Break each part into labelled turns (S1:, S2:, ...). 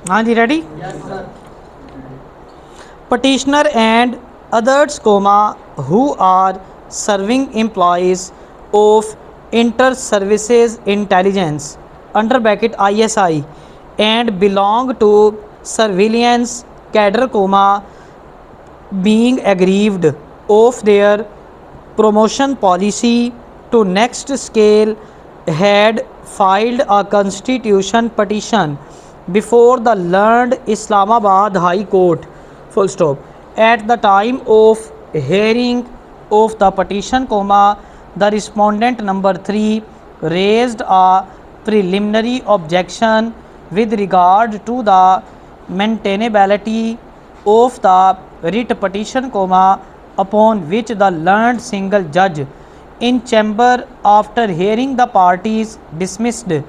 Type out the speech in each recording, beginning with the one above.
S1: हाँ जी ready. Petitioner and others, who are serving employees of Inter Services Intelligence under bracket ISI and belong to surveillance cadre, being aggrieved of their promotion policy to next scale, had filed a constitution petition before the learned Islamabad High Court. Full stop. At the time of hearing of the petition, the respondent number 3 raised a preliminary objection with regard to the maintainability of the writ petition, upon which the learned single judge in chamber, after hearing the parties, dismissed the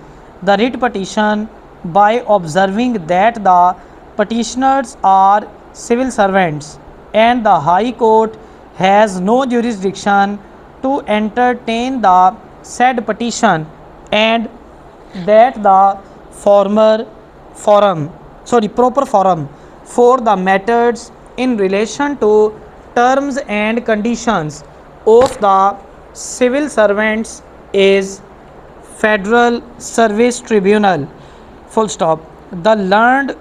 S1: writ petition by observing that the petitioners are civil servants and the High Court has no jurisdiction to entertain the said petition, and that the former proper forum for the matters in relation to terms and conditions of the civil servants is Federal Service Tribunal. Full stop. The learned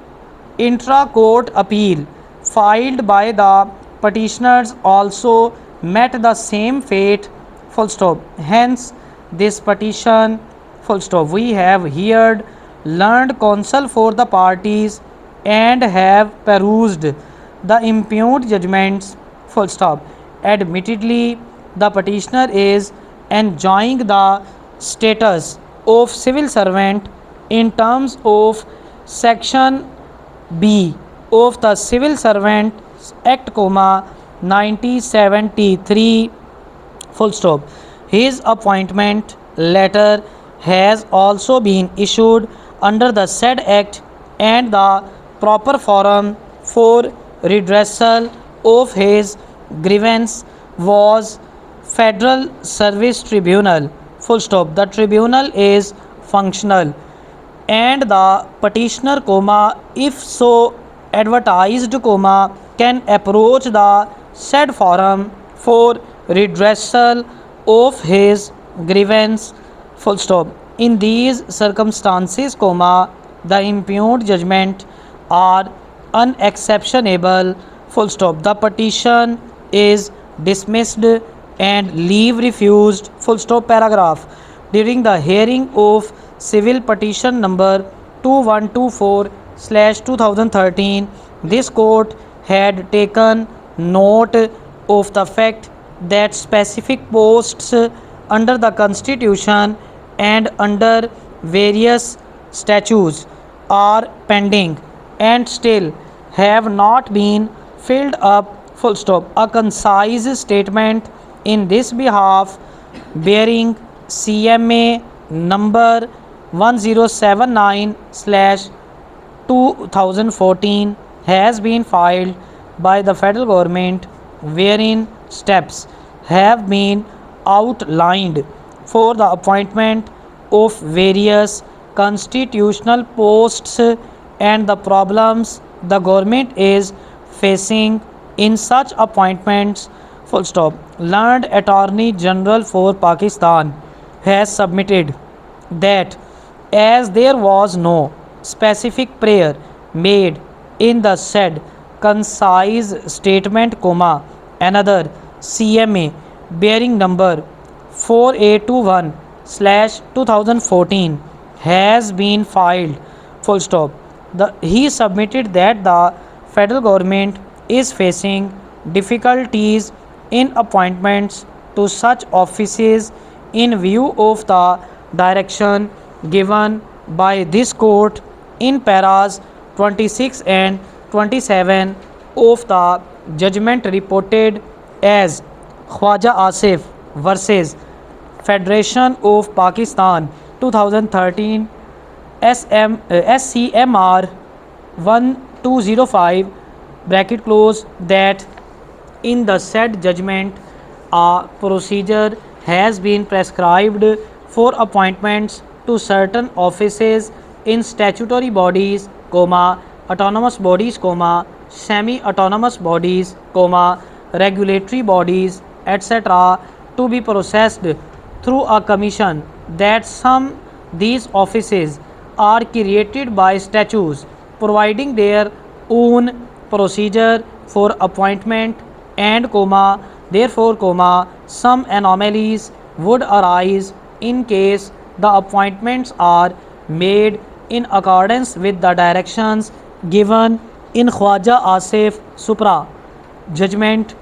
S1: intra-court appeal filed by the petitioners also met the same fate. Full stop. Hence, this petition, full stop, we have heard learned counsel for the parties and have perused the impugned judgments. Full stop. Admittedly, the petitioner is enjoying the status of civil servant in terms of section B of the Civil Servants Act, 1973. Full stop. His appointment letter has also been issued under the said act, and the proper forum for redressal of his grievance was Federal Service Tribunal. Full stop. The tribunal is functional, and the petitioner, if so advertised, can approach the said forum for redressal of his grievance. Full stop. In these circumstances, the impugned judgment are unexceptionable. Full stop. The petition is dismissed and leave refused. Full stop. Paragraph. During the hearing of civil petition number 2124/2013, this court had taken note of the fact that specific posts under the Constitution and under various statutes are pending and still have not been filled up. Full stop. A concise statement in this behalf, bearing CMA number 1079/2014, has been filed by the federal government, wherein steps have been outlined for the appointment of various constitutional posts and the problems the government is facing in such appointments. Full stop. Learned Attorney General for Pakistan has submitted that as there was no specific prayer made in the said concise statement, another CMA bearing number 4821/2014 has been filed. Full stop. He submitted that the federal government is facing difficulties in appointments to such offices in view of the direction given by this court in paras 26 and 27 of the judgment reported as Khwaja Asif versus Federation of Pakistan 2013 SCMR 1205 bracket close, that in the said judgment a procedure has been prescribed for appointments to certain offices in statutory bodies comma, autonomous bodies, comma, semi-autonomous bodies, comma, regulatory bodies, etc. to be processed through a commission. That some these offices are created by statutes providing their own procedure for appointment, and comma, therefore comma, some anomalies would arise in case the appointments are made in accordance with the directions given in Khwaja Asif Supra judgment,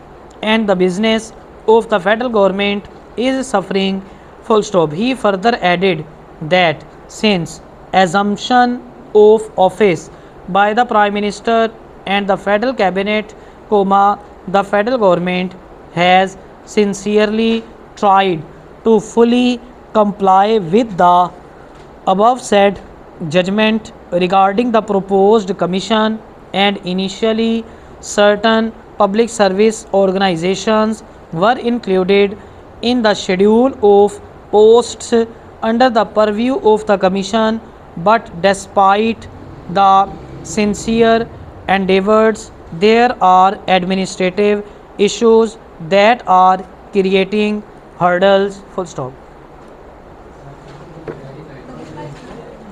S1: and the business of the federal government is suffering, full stop. He further added that since assumption of office by the Prime Minister and the federal cabinet, comma, the federal government has sincerely tried to fully comply with the above said judgment regarding the proposed commission, and initially certain public service organizations were included in the schedule of posts under the purview of the commission, but despite the sincere endeavors, there are administrative issues that are creating hurdles, full stop.